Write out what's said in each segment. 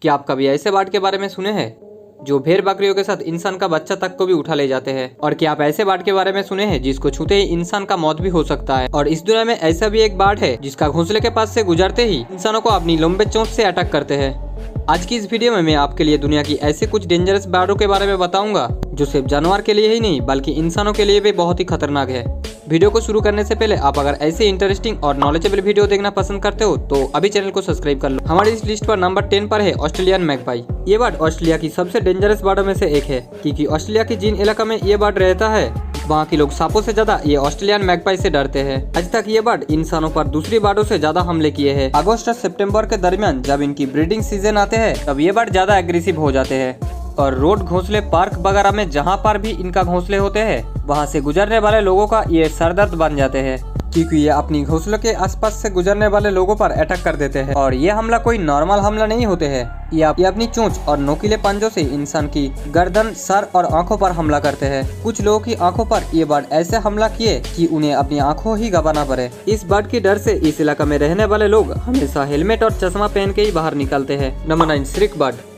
क्या आप कभी ऐसे बाढ़ के बारे में सुने हैं जो भेड़ बकरियों के साथ इंसान का बच्चा तक को भी उठा ले जाते हैं? और क्या आप ऐसे बाढ़ के बारे में सुने हैं जिसको छूते ही इंसान का मौत भी हो सकता है? और इस दुनिया में ऐसा भी एक बाढ़ है जिसका घोंसले के पास से गुजरते ही इंसानों को अपनी लंबे चोंच से अटैक करते हैं। आज की इस वीडियो में मैं आपके लिए दुनिया की ऐसे कुछ डेंजरस बाढ़ों के बारे में बताऊंगा जो सिर्फ जानवर के लिए ही नहीं बल्कि इंसानों के लिए भी बहुत ही खतरनाक है। वीडियो को शुरू करने से पहले आप अगर ऐसे इंटरेस्टिंग और नॉलेजेबल वीडियो देखना पसंद करते हो तो अभी चैनल को सब्सक्राइब कर लो। हमारी इस लिस्ट पर नंबर 10 पर है ऑस्ट्रेलियन मैगपाई। ये बर्ड ऑस्ट्रेलिया की सबसे डेंजरस बर्डों में से एक है क्योंकि ऑस्ट्रेलिया की जिन इलाका में ये बर्ड रहता है वहाँ के लोग सांपों से ज्यादा ये ऑस्ट्रेलियन मैगपाई से डरते हैं। आज तक ये बर्ड इंसानों पर दूसरी बर्डों से ज्यादा हमले किए हैं। अगस्त और सितंबर के दरमियान जब इनकी ब्रीडिंग सीजन आते हैं तब ये बर्ड ज्यादा एग्रेसिव हो जाते हैं और रोड, घोंसले, पार्क वगैरह में जहाँ पर भी इनका घोंसले होते हैं वहाँ से गुजरने वाले लोगों का ये सरदर्द बन जाते हैं क्योंकि ये अपनी घोंसलों के आसपास से गुजरने वाले लोगों पर अटैक कर देते हैं। और ये हमला कोई नॉर्मल हमला नहीं होते हैं, ये अपनी चोंच और नोकीले पंजों से इंसान की गर्दन, सर और आंखों पर हमला करते हैं। कुछ लोगों की आंखों पर ये बर्ड ऐसे हमला किए कि उन्हें अपनी आंखों ही गंवाना पड़े। इस बर्ड की डर से इस इलाका में रहने वाले लोग हमेशा हेलमेट और चश्मा पहन के ही बाहर निकलते हैं। Number 9, shrike bird.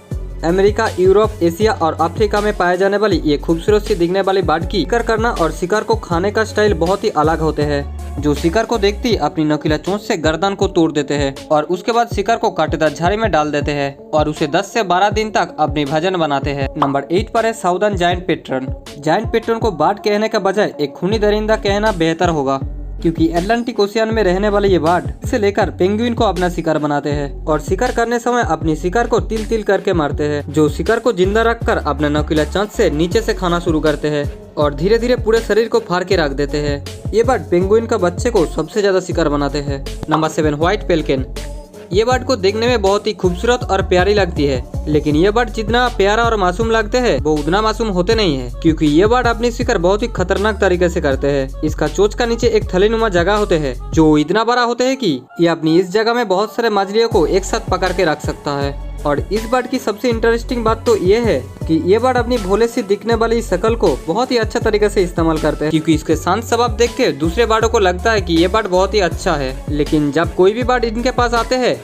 America, Europe, Asia और अफ्रीका में पाए जाने वाली ये खूबसूरत सी दिखने वाली बर्ड की शिकार करना और शिकार को खाने का स्टाइल बहुत ही अलग होते हैं। जो शिकार को देखते ही अपनी नोकीला चोंच से गर्दन को तोड़ देते हैं और उसके बाद शिकार को कांटेदार झाड़ी में डाल देते हैं और उसे 10 से 12 दिन तक अपनी भोजन बनाते हैं। नंबर 8 पर है southern giant petrel. Giant petrel को बर्ड कहने के बजाय एक खूनी दरिंदा कहना बेहतर होगा क्योंकि अटलांटिक ओशियन में रहने वाले ये बर्ड से लेकर पेंगुइन को अपना शिकार बनाते हैं और शिकार करने समय अपनी शिकार को तिल तिल करके मारते हैं। जो शिकार को जिंदा रखकर अपने नोकीला चांच से नीचे से खाना शुरू करते हैं और धीरे धीरे पूरे शरीर को फाड़ के रख देते हैं। ये बर्ड पेंगुइन का बच्चे को सबसे ज्यादा शिकार बनाते हैं। Number 7, white pelican. ये बर्ड को देखने में बहुत ही खूबसूरत और प्यारी लगती है, लेकिन ये बर्ड जितना प्यारा और मासूम लगते हैं वो उतना मासूम होते नहीं है क्योंकि ये बर्ड अपनी शिकार बहुत ही खतरनाक तरीके से करते हैं। इसका चोंच का नीचे एक थैलीनुमा जगह होते हैं जो इतना बड़ा होते हैं कि ये अपनी इस जगह में बहुत सारे मछलियों को एक साथ पकड़ के रख सकता है। और इस बर्ड की सबसे इंटरेस्टिंग बात तो ये है कि ये बर्ड अपनी भोले सी दिखने वाली शक्ल को बहुत ही अच्छा तरीके से इस्तेमाल करते हैं क्योंकि इसके शांत स्वभाव देख के दूसरे बर्डों को लगता है कि ये बर्ड बहुत ही अच्छा है, लेकिन जब कोई भी बर्ड इनके पास आते हैं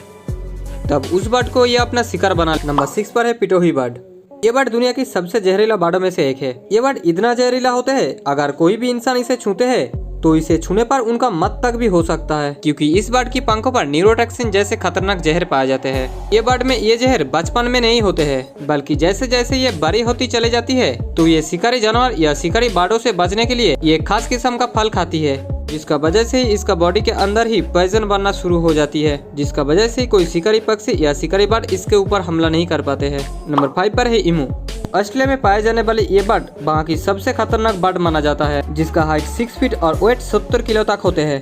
तब उस बर्ड को ये अपना शिकार बना। नंबर 6 पर है पिटोही बर्ड। ये बर्ड दुनिया की सबसे जहरीला बर्डों में से एक है। ये बर्ड इतना जहरीला होते हैं अगर कोई भी इंसान इसे छूते हैं तो इसे छूने पर उनका मौत तक भी हो सकता है क्योंकि इस बर्ड की पंखों पर न्यूरोटॉक्सिन जैसे खतरनाक जहर पाए जाते हैं। ये बर्ड में ये जहर बचपन में नहीं होते हैं बल्कि जैसे जैसे ये बड़ी होती चली जाती है तो ये शिकारी जानवर या शिकारी बर्डों से बचने के लिए ये खास किस्म का फल खाती है जिसका वजह से ही इसका बॉडी के अंदर ही पॉइजन बनना शुरू हो जाती है, जिसका वजह से कोई शिकारी पक्षी या शिकारी बर्ड इसके ऊपर हमला नहीं कर पाते हैं। नंबर 5 पर है इमू। ऑस्ट्रेलिया में पाए जाने वाली ये बर्ड वहाँ की सबसे खतरनाक बर्ड माना जाता है जिसका हाइट 6 फीट और वेट 70 किलो तक होते हैं।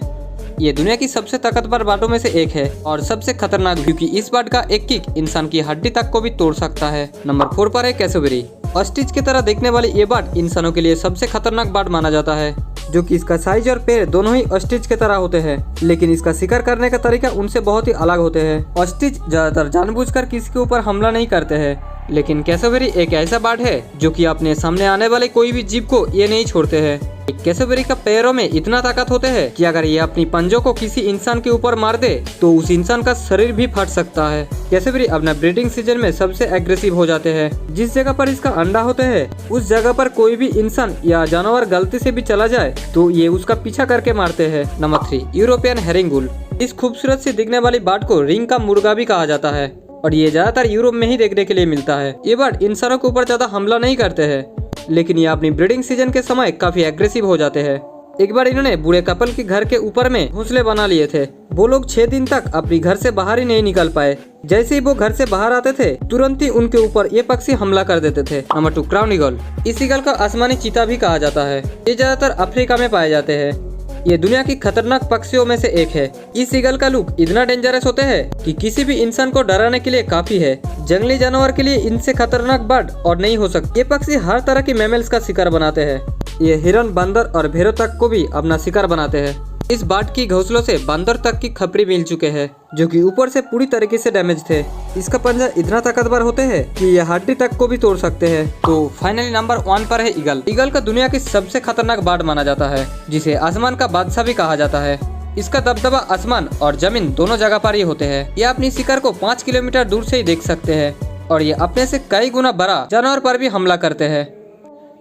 ये दुनिया की सबसे ताकतवर बर्डों में से एक है और सबसे खतरनाक क्योंकि इस बर्ड का एक किक इंसान की हड्डी तक को भी तोड़ सकता है। नंबर 4 पर है कैसोबेरी। ऑस्ट्रिच की तरह देखने वाली ये बर्ड इंसानों के लिए सबसे खतरनाक बर्ड माना जाता है जो कि इसका साइज और पैर दोनों ही ऑस्ट्रिच की तरह होते हैं, लेकिन इसका शिकार करने का तरीका उनसे बहुत ही अलग होते हैं। ऑस्ट्रिच ज्यादातर जानबूझकर किसी के ऊपर हमला नहीं करते हैं, लेकिन कैसोबेरी एक ऐसा बर्ड है जो कि अपने सामने आने वाले कोई भी जीव को ये नहीं छोड़ते हैं। कैसोबेरी का पैरों में इतना ताकत होते हैं कि अगर ये अपनी पंजों को किसी इंसान के ऊपर मार दे तो उस इंसान का शरीर भी फट सकता है। कैसोबेरी अपना ब्रीडिंग सीजन में सबसे एग्रेसिव हो जाते हैं। जिस जगह पर इसका अंडा होते हैं उस जगह पर कोई भी इंसान या जानवर गलती से भी चला जाए तो ये उसका पीछा करके मारते हैं। Number 3, European herring gull. इस खूबसूरत सी दिखने वाली बर्ड को रिंग का मुर्गा भी कहा जाता है और ये ज्यादातर यूरोप में ही देखने के लिए मिलता है। ये बर्ड इंसानों के ऊपर ज्यादा हमला नहीं करते हैं, लेकिन ये अपनी ब्रीडिंग सीजन के समय काफी एग्रेसिव हो जाते हैं। एक बार इन्होंने बूढ़े कपल के घर के ऊपर में घोंसले बना लिए थे। वो लोग 6 दिन तक अपने घर से बाहर ही नहीं निकल पाए। जैसे ही वो घर से बाहर आते थे तुरंत ही उनके ऊपर ये पक्षी हमला कर देते थे। Number 2, crown eagle. इस ईगल का आसमानी चीता भी कहा जाता है। ये ज्यादातर अफ्रीका में पाए जाते हैं। ये दुनिया की खतरनाक पक्षियों में से एक है। इस ईगल का लुक इतना डेंजरस होते हैं कि किसी भी इंसान को डराने के लिए काफी है। जंगली जानवर के लिए इनसे खतरनाक बर्ड और नहीं हो सकती। ये पक्षी हर तरह की मैमल्स का शिकार बनाते हैं। ये हिरन, बंदर और भेड़ों तक को भी अपना शिकार बनाते हैं। इस बर्ड की घोंसलों से बंदर तक की खपरी मिल चुके हैं जो कि ऊपर से पूरी तरीके से डैमेज थे। इसका पंजा इतना ताकतवर होते हैं कि ये हड्डी तक को भी तोड़ सकते हैं। तो फाइनली नंबर 1 पर है ईगल। ईगल का दुनिया की सबसे खतरनाक बर्ड माना जाता है जिसे आसमान का बादशाह भी कहा जाता है। इसका दबदबा आसमान और जमीन दोनों जगह पर ही होते हैं। ये अपनी शिकार को 5 किलोमीटर दूर से ही देख सकते हैं। और ये अपने से कई गुना बड़ा जानवर पर भी हमला करते हैं,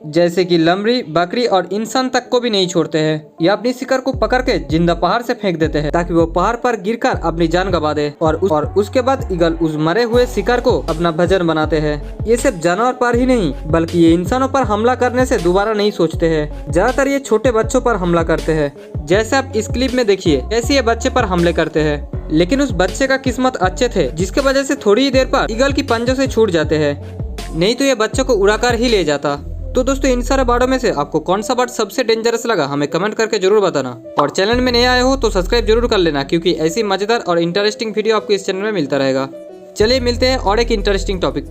जैसे कि लमड़ी, बकरी और इंसान तक को भी नहीं छोड़ते हैं। ये अपनी शिकार को पकड़ के जिंदा पहाड़ से फेंक देते हैं ताकि वो पहाड़ पर गिरकर अपनी जान गंवा दे और उसके बाद ईगल उस मरे हुए शिकार को अपना भोजन बनाते हैं। ये सिर्फ जानवर पर ही नहीं बल्कि ये इंसानों पर हमला करने से दोबारा नहीं सोचते हैं। ज्यादातर ये छोटे बच्चों पर हमला करते हैं, जैसे आप इस क्लिप में देखिए कैसे ये बच्चे पर हमले करते हैं। लेकिन उस बच्चे का किस्मत अच्छे थे जिसके वजह से थोड़ी ही देर पर ईगल की पंजों से छूट जाते हैं, नहीं तो ये बच्चों को उड़ाकर ही ले जाता। तो दोस्तों इन सारे बाड़ों में से आपको कौन सा बाड़ सबसे डेंजरस लगा हमें कमेंट करके जरूर बताना। और चैनल में नए आए हो तो सब्सक्राइब जरूर कर लेना, क्योंकि ऐसी मजेदार और इंटरेस्टिंग वीडियो आपको इस चैनल में मिलता रहेगा। चलिए मिलते हैं और एक इंटरेस्टिंग टॉपिक पर।